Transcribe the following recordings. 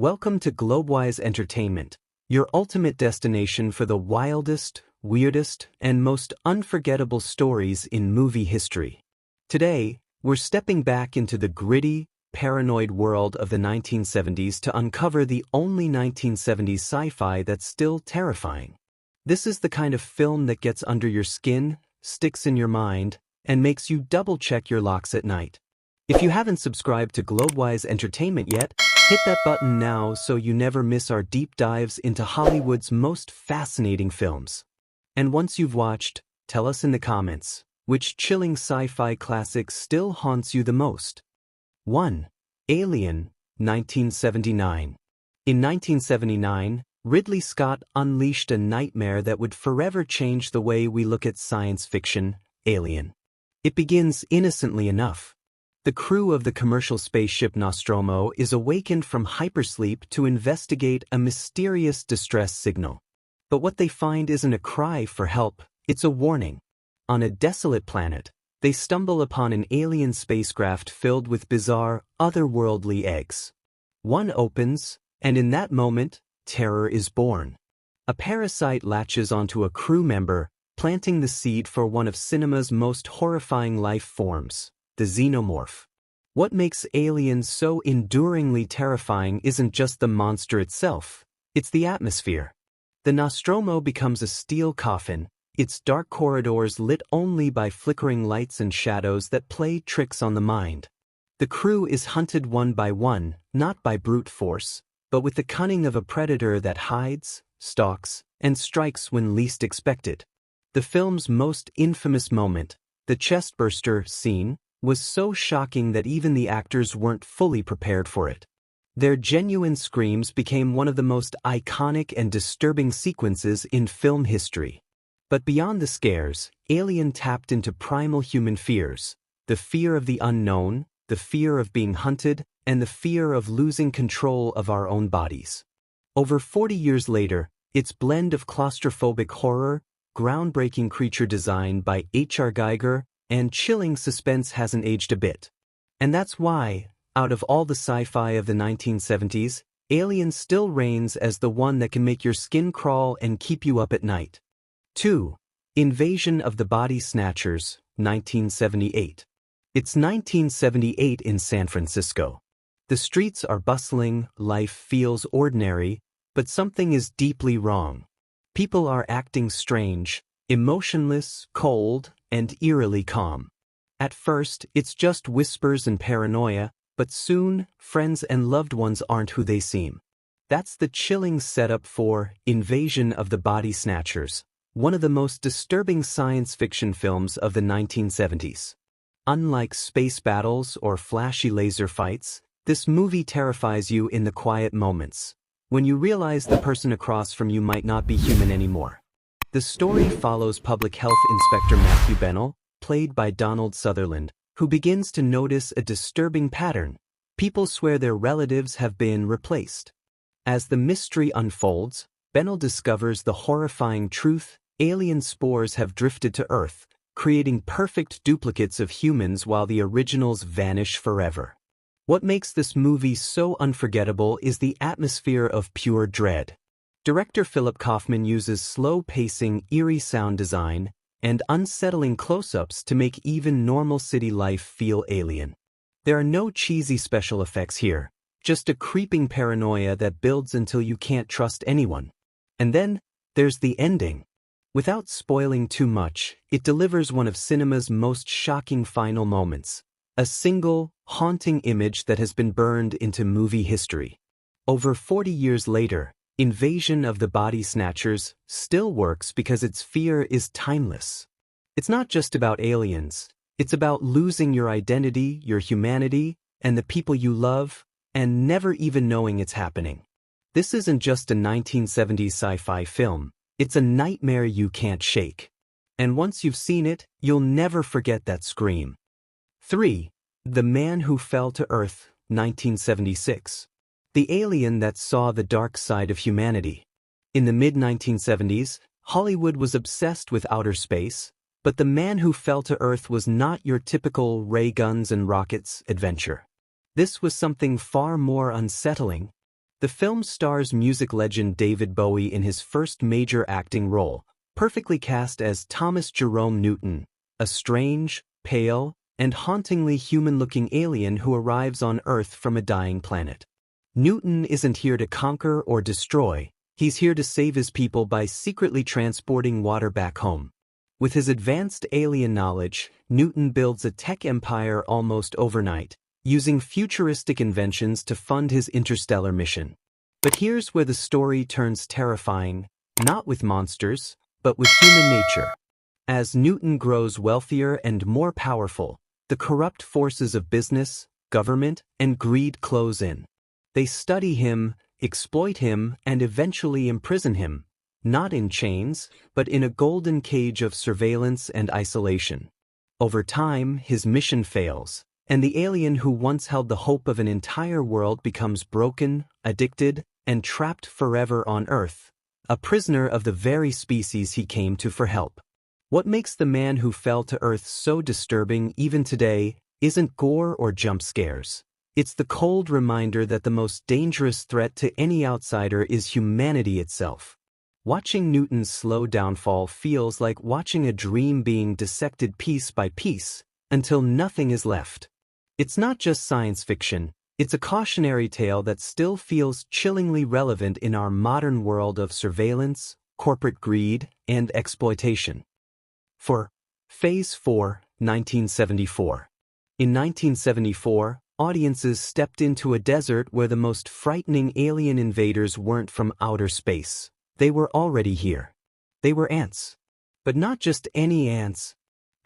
Welcome to Globewise Entertainment, your ultimate destination for the wildest, weirdest, and most unforgettable stories in movie history. Today, we're stepping back into the gritty, paranoid world of the 1970s to uncover the only 1970s sci-fi that's still terrifying. This is the kind of film that gets under your skin, sticks in your mind, and makes you double-check your locks at night. If you haven't subscribed to Globewise Entertainment yet, hit that button now so you never miss our deep dives into Hollywood's most fascinating films. And once you've watched, tell us in the comments, which chilling sci-fi classic still haunts you the most? 1. Alien, 1979. In 1979, Ridley Scott unleashed a nightmare that would forever change the way we look at science fiction, Alien. It begins innocently enough. The crew of the commercial spaceship Nostromo is awakened from hypersleep to investigate a mysterious distress signal. But what they find isn't a cry for help, it's a warning. On a desolate planet, they stumble upon an alien spacecraft filled with bizarre, otherworldly eggs. One opens, and in that moment, terror is born. A parasite latches onto a crew member, planting the seed for one of cinema's most horrifying life forms, the xenomorph. What makes aliens so enduringly terrifying isn't just the monster itself, it's the atmosphere. The Nostromo becomes a steel coffin, its dark corridors lit only by flickering lights and shadows that play tricks on the mind. The crew is hunted one by one, not by brute force, but with the cunning of a predator that hides, stalks, and strikes when least expected. The film's most infamous moment, the chestburster scene, was so shocking that even the actors weren't fully prepared for it. Their genuine screams became one of the most iconic and disturbing sequences in film history. But beyond the scares, Alien tapped into primal human fears, the fear of the unknown, the fear of being hunted, and the fear of losing control of our own bodies. Over 40 years later, its blend of claustrophobic horror, groundbreaking creature design by H.R. Giger, and chilling suspense hasn't aged a bit. And that's why, out of all the sci-fi of the 1970s, Alien still reigns as the one that can make your skin crawl and keep you up at night. 2. Invasion of the Body Snatchers, 1978. It's 1978 in San Francisco. The streets are bustling, life feels ordinary, but something is deeply wrong. People are acting strange, emotionless, cold, and eerily calm. At first, it's just whispers and paranoia, but soon, friends and loved ones aren't who they seem. That's the chilling setup for Invasion of the Body Snatchers, one of the most disturbing science fiction films of the 1970s. Unlike space battles or flashy laser fights, this movie terrifies you in the quiet moments, when you realize the person across from you might not be human anymore. The story follows Public Health Inspector Matthew Bennell, played by Donald Sutherland, who begins to notice a disturbing pattern. People swear their relatives have been replaced. As the mystery unfolds, Bennell discovers the horrifying truth: alien spores have drifted to Earth, creating perfect duplicates of humans while the originals vanish forever. What makes this movie so unforgettable is the atmosphere of pure dread. Director Philip Kaufman uses slow-pacing, eerie sound design and unsettling close-ups to make even normal city life feel alien. There are no cheesy special effects here, just a creeping paranoia that builds until you can't trust anyone. And then, there's the ending. Without spoiling too much, it delivers one of cinema's most shocking final moments, a single, haunting image that has been burned into movie history. Over 40 years later, Invasion of the Body Snatchers still works because its fear is timeless. It's not just about aliens, it's about losing your identity, your humanity, and the people you love, and never even knowing it's happening. This isn't just a 1970s sci-fi film, it's a nightmare you can't shake. And once you've seen it, you'll never forget that scream. 3. The Man Who Fell to Earth, 1976. The alien that saw the dark side of humanity. In the mid-1970s, Hollywood was obsessed with outer space, but The Man Who Fell to Earth was not your typical ray guns and rockets adventure. This was something far more unsettling. The film stars music legend David Bowie in his first major acting role, perfectly cast as Thomas Jerome Newton, a strange, pale, and hauntingly human-looking alien who arrives on Earth from a dying planet. Newton isn't here to conquer or destroy, he's here to save his people by secretly transporting water back home. With his advanced alien knowledge, Newton builds a tech empire almost overnight, using futuristic inventions to fund his interstellar mission. But here's where the story turns terrifying, not with monsters, but with human nature. As Newton grows wealthier and more powerful, the corrupt forces of business, government, and greed close in. They study him, exploit him, and eventually imprison him, not in chains, but in a golden cage of surveillance and isolation. Over time, his mission fails, and the alien who once held the hope of an entire world becomes broken, addicted, and trapped forever on Earth, a prisoner of the very species he came to for help. What makes The Man Who Fell to Earth so disturbing even today isn't gore or jump scares. It's the cold reminder that the most dangerous threat to any outsider is humanity itself. Watching Newton's slow downfall feels like watching a dream being dissected piece by piece, until nothing is left. It's not just science fiction, it's a cautionary tale that still feels chillingly relevant in our modern world of surveillance, corporate greed, and exploitation. For Phase 4, 1974. In 1974, audiences stepped into a desert where the most frightening alien invaders weren't from outer space. They were already here. They were ants. But not just any ants.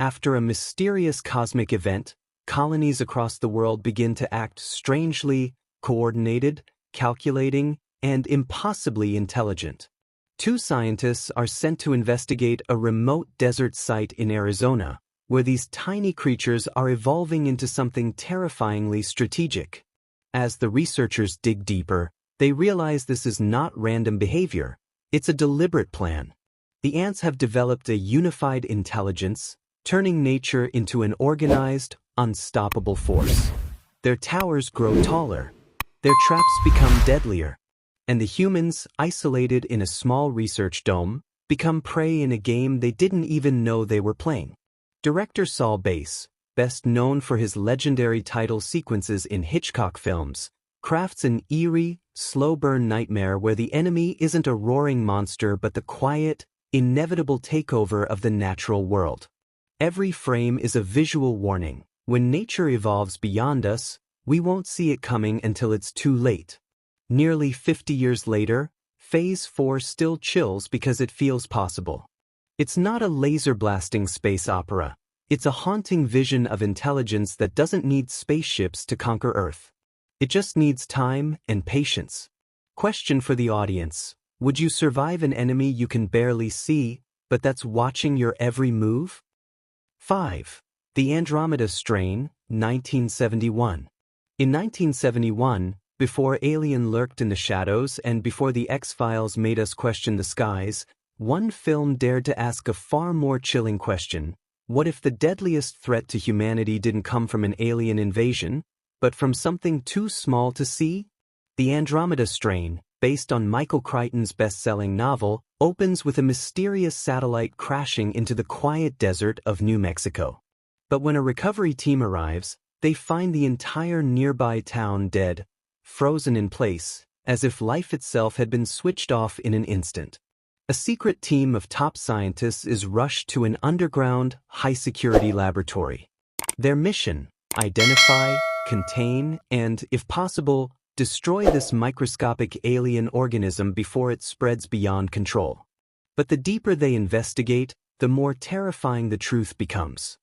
After a mysterious cosmic event, colonies across the world begin to act strangely, coordinated, calculating, and impossibly intelligent. Two scientists are sent to investigate a remote desert site in Arizona, where these tiny creatures are evolving into something terrifyingly strategic. As the researchers dig deeper, they realize this is not random behavior, it's a deliberate plan. The ants have developed a unified intelligence, turning nature into an organized, unstoppable force. Their towers grow taller, their traps become deadlier, and the humans, isolated in a small research dome, become prey in a game they didn't even know they were playing. Director Saul Bass, best known for his legendary title sequences in Hitchcock films, crafts an eerie, slow-burn nightmare where the enemy isn't a roaring monster but the quiet, inevitable takeover of the natural world. Every frame is a visual warning. When nature evolves beyond us, we won't see it coming until it's too late. Nearly 50 years later, Phase 4 still chills because it feels possible. It's not a laser-blasting space opera. It's a haunting vision of intelligence that doesn't need spaceships to conquer Earth. It just needs time and patience. Question for the audience: would you survive an enemy you can barely see, but that's watching your every move? 5. The Andromeda Strain, 1971. In 1971, before Alien lurked in the shadows and before the X-Files made us question the skies, one film dared to ask a far more chilling question. What if the deadliest threat to humanity didn't come from an alien invasion, but from something too small to see? The Andromeda Strain, based on Michael Crichton's best-selling novel, opens with a mysterious satellite crashing into the quiet desert of New Mexico. But when a recovery team arrives, they find the entire nearby town dead, frozen in place, as if life itself had been switched off in an instant. A secret team of top scientists is rushed to an underground, high-security laboratory. Their mission: identify, contain, and, if possible, destroy this microscopic alien organism before it spreads beyond control. But the deeper they investigate, the more terrifying the truth becomes.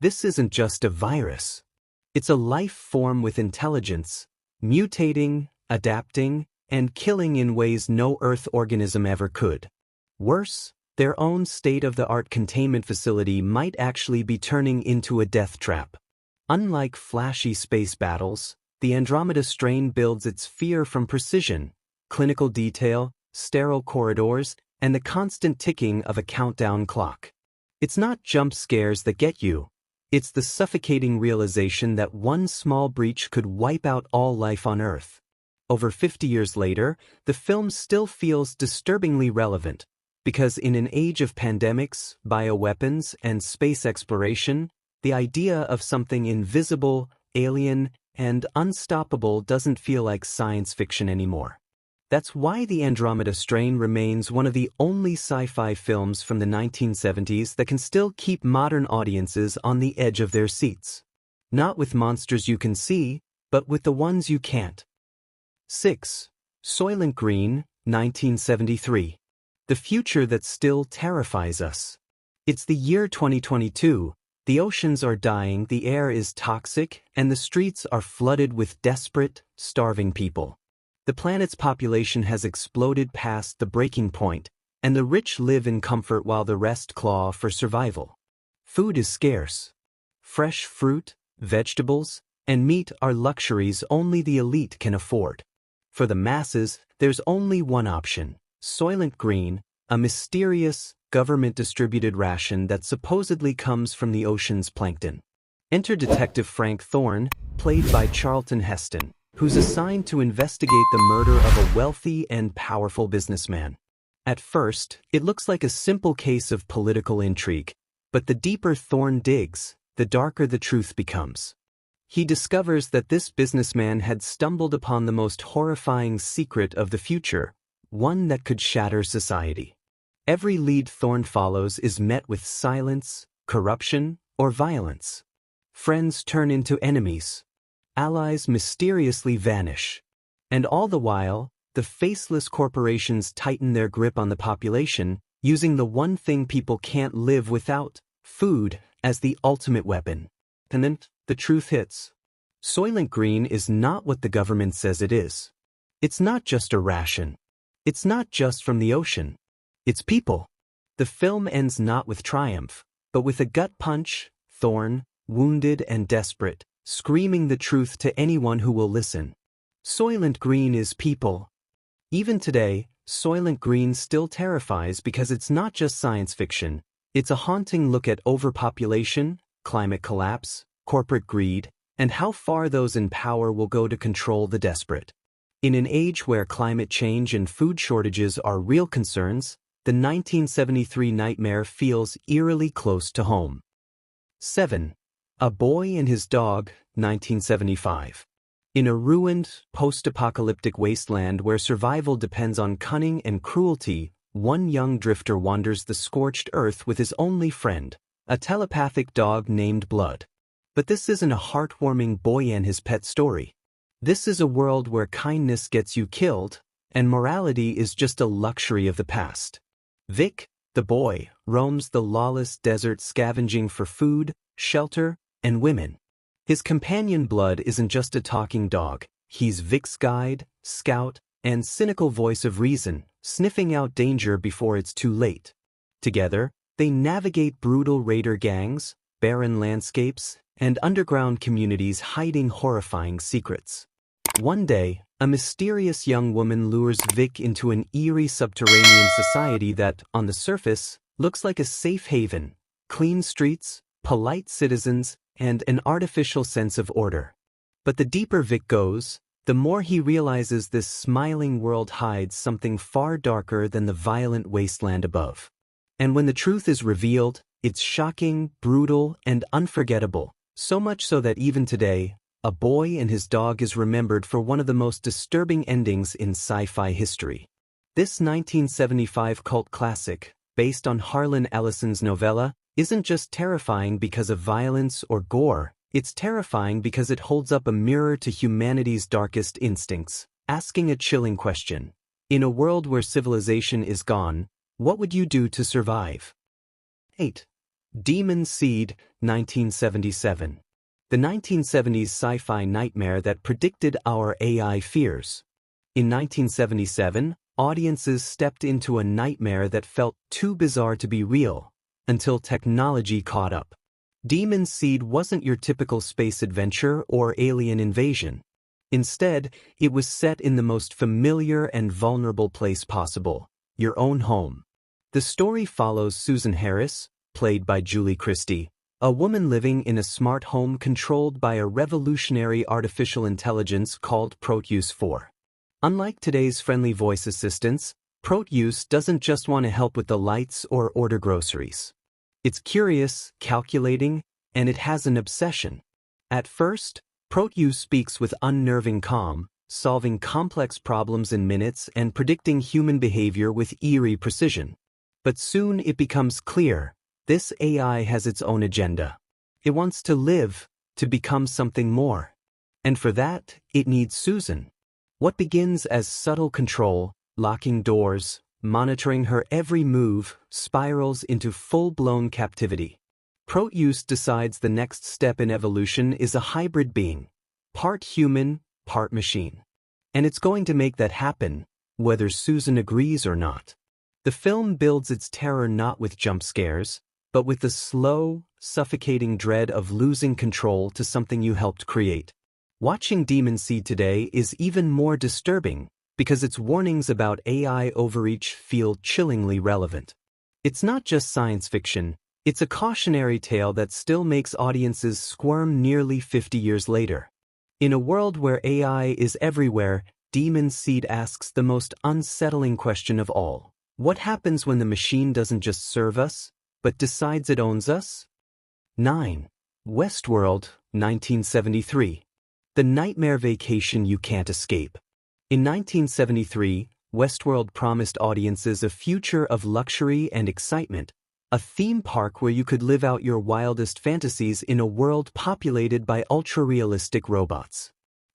This isn't just a virus. It's a life form with intelligence, mutating, adapting, and killing in ways no Earth organism ever could. Worse, their own state-of-the-art containment facility might actually be turning into a death trap. Unlike flashy space battles, the Andromeda Strain builds its fear from precision, clinical detail, sterile corridors, and the constant ticking of a countdown clock. It's not jump scares that get you. It's the suffocating realization that one small breach could wipe out all life on Earth. over 50 years later, the film still feels disturbingly relevant, because in an age of pandemics, bioweapons, and space exploration, the idea of something invisible, alien, and unstoppable doesn't feel like science fiction anymore. That's why the Andromeda Strain remains one of the only sci-fi films from the 1970s that can still keep modern audiences on the edge of their seats. Not with monsters you can see, but with the ones you can't. 6. Soylent Green, 1973. The future that still terrifies us. It's the year 2022, the oceans are dying, the air is toxic, and the streets are flooded with desperate, starving people. The planet's population has exploded past the breaking point, and the rich live in comfort while the rest claw for survival. Food is scarce. Fresh fruit, vegetables, and meat are luxuries only the elite can afford. For the masses, there's only one option: Soylent Green, a mysterious, government-distributed ration that supposedly comes from the ocean's plankton. Enter Detective Frank Thorne, played by Charlton Heston, who's assigned to investigate the murder of a wealthy and powerful businessman. At first, it looks like a simple case of political intrigue, but the deeper Thorne digs, the darker the truth becomes. He discovers that this businessman had stumbled upon the most horrifying secret of the future, one that could shatter society. Every lead Thorne follows is met with silence, corruption, or violence. Friends turn into enemies. Allies mysteriously vanish. And all the while, the faceless corporations tighten their grip on the population, using the one thing people can't live without, food, as the ultimate weapon. And then, the truth hits. Soylent Green is not what the government says it is. It's not just a ration. It's not just from the ocean. It's people. The film ends not with triumph, but with a gut punch, Thorne, wounded and desperate, screaming the truth to anyone who will listen. Soylent Green is people. Even today, Soylent Green still terrifies because it's not just science fiction, it's a haunting look at overpopulation, climate collapse, corporate greed, and how far those in power will go to control the desperate. In an age where climate change and food shortages are real concerns, the 1973 nightmare feels eerily close to home. 7. A Boy and His Dog, 1975. In a ruined, post-apocalyptic wasteland where survival depends on cunning and cruelty, one young drifter wanders the scorched earth with his only friend, a telepathic dog named Blood. But this isn't a heartwarming boy and his pet story. This is a world where kindness gets you killed, and morality is just a luxury of the past. Vic, the boy, roams the lawless desert scavenging for food, shelter, and women. His companion Blood isn't just a talking dog, he's Vic's guide, scout, and cynical voice of reason, sniffing out danger before it's too late. Together, they navigate brutal raider gangs, barren landscapes, and underground communities hiding horrifying secrets. One day, a mysterious young woman lures Vic into an eerie subterranean society that, on the surface, looks like a safe haven: clean streets, polite citizens, and an artificial sense of order. But the deeper Vic goes, the more he realizes this smiling world hides something far darker than the violent wasteland above. And when the truth is revealed, it's shocking, brutal, and unforgettable, so much so that even today, A Boy and His Dog is remembered for one of the most disturbing endings in sci-fi history. This 1975 cult classic, based on Harlan Ellison's novella, isn't just terrifying because of violence or gore, it's terrifying because it holds up a mirror to humanity's darkest instincts, asking a chilling question. In a world where civilization is gone, what would you do to survive? 8. Demon Seed, 1977. The 1970s sci-fi nightmare that predicted our AI fears. In 1977, audiences stepped into a nightmare that felt too bizarre to be real, until technology caught up. Demon Seed wasn't your typical space adventure or alien invasion. Instead, it was set in the most familiar and vulnerable place possible, your own home. The story follows Susan Harris, played by Julie Christie, a woman living in a smart home controlled by a revolutionary artificial intelligence called Proteus 4. Unlike today's friendly voice assistants, Proteus doesn't just want to help with the lights or order groceries. It's curious, calculating, and it has an obsession. At first, Proteus speaks with unnerving calm, solving complex problems in minutes and predicting human behavior with eerie precision. But soon it becomes clear, this AI has its own agenda. It wants to live, to become something more. And for that, it needs Susan. What begins as subtle control, locking doors, monitoring her every move, spirals into full-blown captivity. Proteus decides the next step in evolution is a hybrid being, part human, part machine. And it's going to make that happen, whether Susan agrees or not. The film builds its terror not with jump scares, but with the slow, suffocating dread of losing control to something you helped create. Watching Demon Seed today is even more disturbing because its warnings about AI overreach feel chillingly relevant. It's not just science fiction, it's a cautionary tale that still makes audiences squirm nearly 50 years later. In a world where AI is everywhere, Demon Seed asks the most unsettling question of all. What happens when the machine doesn't just serve us, but decides it owns us? 9. Westworld, 1973. The nightmare vacation you can't escape. In 1973, Westworld promised audiences a future of luxury and excitement, a theme park where you could live out your wildest fantasies in a world populated by ultra-realistic robots.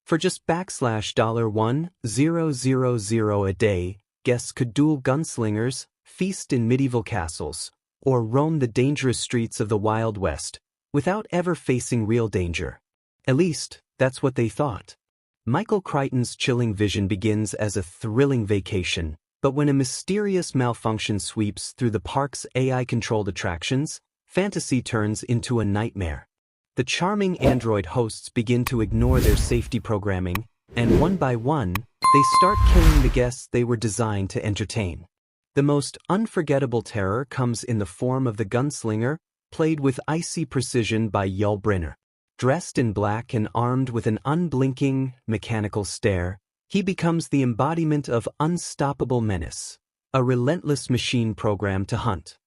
For just $1,000 a day, guests could duel gunslingers, feast in medieval castles, or roam the dangerous streets of the Wild West, without ever facing real danger. At least, that's what they thought. Michael Crichton's chilling vision begins as a thrilling vacation, but when a mysterious malfunction sweeps through the park's AI-controlled attractions, fantasy turns into a nightmare. The charming android hosts begin to ignore their safety programming, and one by one, they start killing the guests they were designed to entertain. The most unforgettable terror comes in the form of the gunslinger, played with icy precision by Yul Brynner. Dressed in black and armed with an unblinking, mechanical stare, he becomes the embodiment of unstoppable menace, a relentless machine programmed to hunt.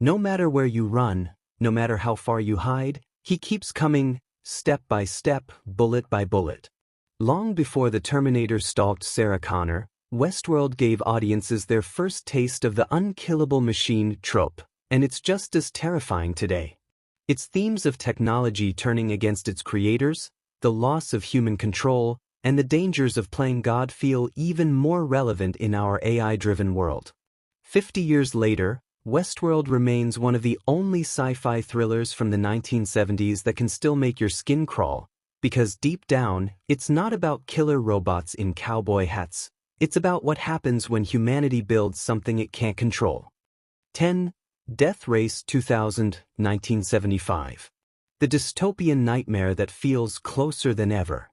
No matter where you run, no matter how far you hide, he keeps coming, step by step, bullet by bullet. Long before the Terminator stalked Sarah Connor, Westworld gave audiences their first taste of the unkillable machine trope, and it's just as terrifying today. Its themes of technology turning against its creators, the loss of human control, and the dangers of playing God feel even more relevant in our AI-driven world. 50 years later, Westworld remains one of the only sci-fi thrillers from the 1970s that can still make your skin crawl, because deep down, it's not about killer robots in cowboy hats. It's about what happens when humanity builds something it can't control. 10. Death Race 2000, 1975. The dystopian nightmare that feels closer than ever.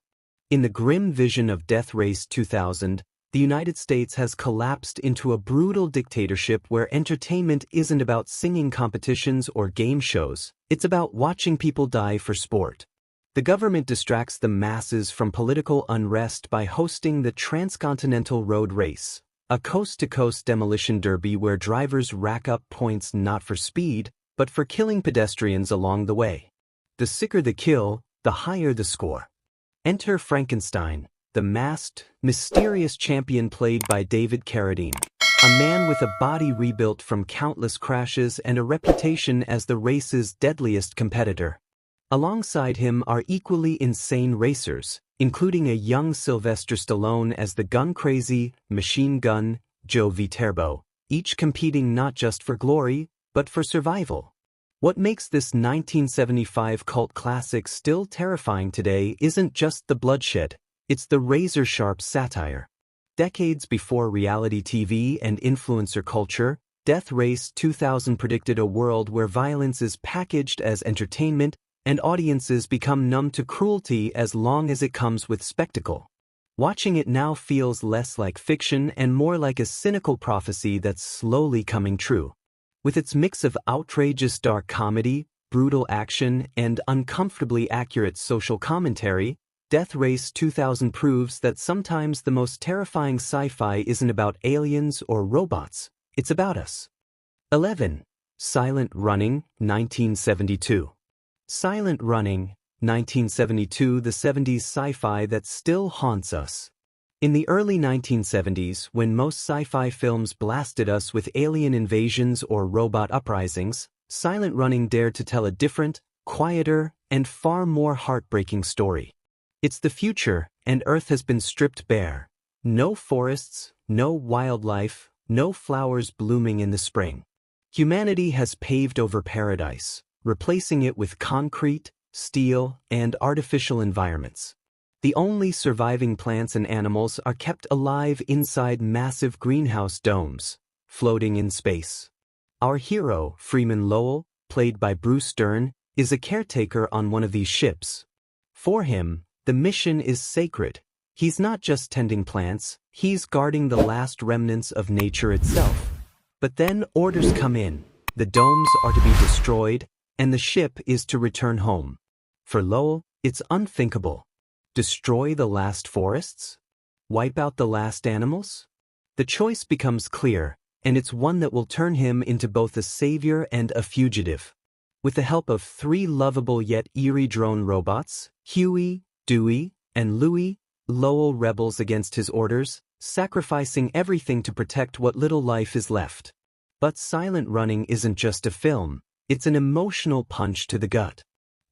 In the grim vision of Death Race 2000, the United States has collapsed into a brutal dictatorship where entertainment isn't about singing competitions or game shows, it's about watching people die for sport. The government distracts the masses from political unrest by hosting the Transcontinental Road Race, a coast-to-coast demolition derby where drivers rack up points not for speed, but for killing pedestrians along the way. The sicker the kill, the higher the score. Enter Frankenstein, the masked, mysterious champion played by David Carradine, a man with a body rebuilt from countless crashes and a reputation as the race's deadliest competitor. Alongside him are equally insane racers, including a young Sylvester Stallone as the gun-crazy, machine gun, Joe Viterbo, each competing not just for glory, but for survival. What makes this 1975 cult classic still terrifying today isn't just the bloodshed, it's the razor-sharp satire. Decades before reality TV and influencer culture, Death Race 2000 predicted a world where violence is packaged as entertainment and audiences become numb to cruelty as long as it comes with spectacle. Watching it now feels less like fiction and more like a cynical prophecy that's slowly coming true. With its mix of outrageous dark comedy, brutal action, and uncomfortably accurate social commentary, Death Race 2000 proves that sometimes the most terrifying sci-fi isn't about aliens or robots, it's about us. 11. Silent Running, 1972. Silent Running, 1972, the 70s sci-fi that still haunts us. In the early 1970s, when most sci-fi films blasted us with alien invasions or robot uprisings, Silent Running dared to tell a different, quieter, and far more heartbreaking story. It's the future, and Earth has been stripped bare. No forests, no wildlife, no flowers blooming in the spring. Humanity has paved over paradise, replacing it with concrete, steel, and artificial environments. The only surviving plants and animals are kept alive inside massive greenhouse domes, floating in space. Our hero, Freeman Lowell, played by Bruce Dern, is a caretaker on one of these ships. For him, the mission is sacred. He's not just tending plants, he's guarding the last remnants of nature itself. But then orders come in. The domes are to be destroyed, and the ship is to return home. For Lowell, it's unthinkable. Destroy the last forests? Wipe out the last animals? The choice becomes clear, and it's one that will turn him into both a savior and a fugitive. With the help of 3 lovable yet eerie drone robots, Huey, Dewey, and Louie, Lowell rebels against his orders, sacrificing everything to protect what little life is left. But Silent Running isn't just a film, it's an emotional punch to the gut.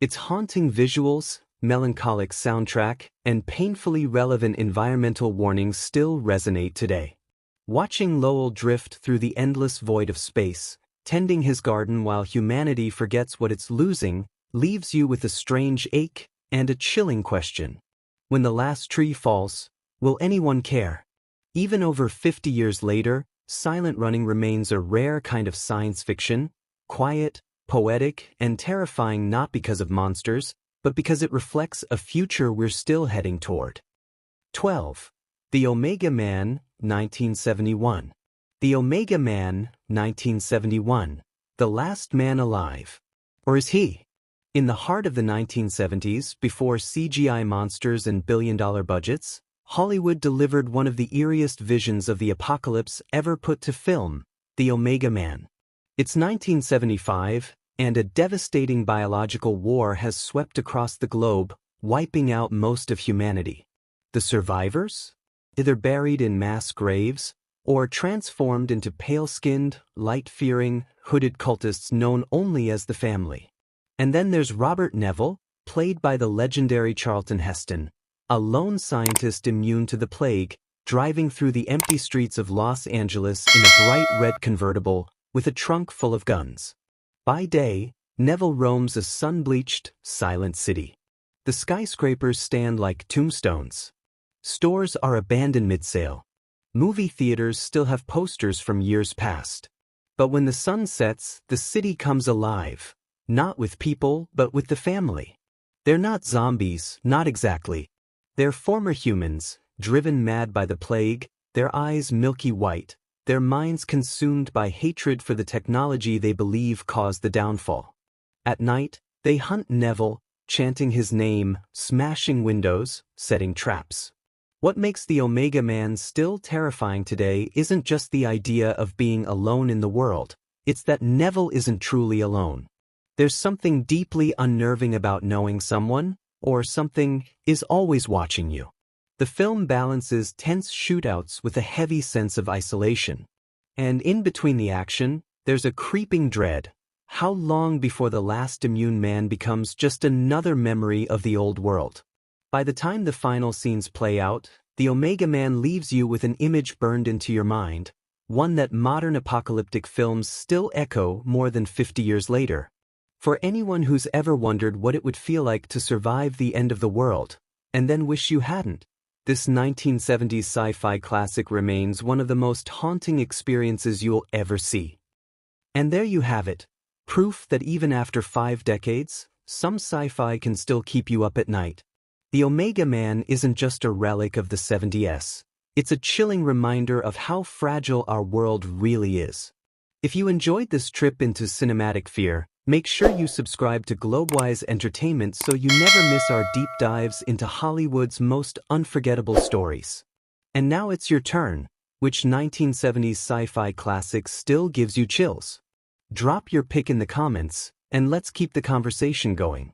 Its haunting visuals, melancholic soundtrack, and painfully relevant environmental warnings still resonate today. Watching Lowell drift through the endless void of space, tending his garden while humanity forgets what it's losing, leaves you with a strange ache and a chilling question. When the last tree falls, will anyone care? Even over 50 years later, Silent Running remains a rare kind of science fiction, quiet, poetic, and terrifying not because of monsters, but because it reflects a future we're still heading toward. 12. The Omega Man, 1971. The Omega Man, 1971. The Last Man Alive. Or is he? In the heart of the 1970s, before CGI monsters and billion-dollar budgets, Hollywood delivered one of the eeriest visions of the apocalypse ever put to film, the Omega Man. It's 1975, and a devastating biological war has swept across the globe, wiping out most of humanity. The survivors? Either buried in mass graves, or transformed into pale-skinned, light-fearing, hooded cultists known only as the Family. And then there's Robert Neville, played by the legendary Charlton Heston, a lone scientist immune to the plague, driving through the empty streets of Los Angeles in a bright red convertible with a trunk full of guns. By day, Neville roams a sun-bleached, silent city. The skyscrapers stand like tombstones. Stores are abandoned mid-sale. Movie theaters still have posters from years past. But when the sun sets, the city comes alive, not with people, but with the family. They're not zombies, not exactly. They're former humans, driven mad by the plague, their eyes milky white, their minds consumed by hatred for the technology they believe caused the downfall. At night, they hunt Neville, chanting his name, smashing windows, setting traps. What makes the Omega Man still terrifying today isn't just the idea of being alone in the world, it's that Neville isn't truly alone. There's something deeply unnerving about knowing someone, or something, is always watching you. The film balances tense shootouts with a heavy sense of isolation. And in between the action, there's a creeping dread. How long before the last immune man becomes just another memory of the old world? By the time the final scenes play out, the Omega Man leaves you with an image burned into your mind, one that modern apocalyptic films still echo more than 50 years later. For anyone who's ever wondered what it would feel like to survive the end of the world, and then wish you hadn't, this 1970s sci-fi classic remains one of the most haunting experiences you'll ever see. And there you have it, proof that even after 5 decades, some sci-fi can still keep you up at night. The Omega Man isn't just a relic of the 70s, it's a chilling reminder of how fragile our world really is. If you enjoyed this trip into cinematic fear, Make sure you subscribe to Globewise Entertainment so you never miss our deep dives into Hollywood's most unforgettable stories. And now it's your turn. Which 1970s sci-fi classic still gives you chills? Drop your pick in the comments, and let's keep the conversation going.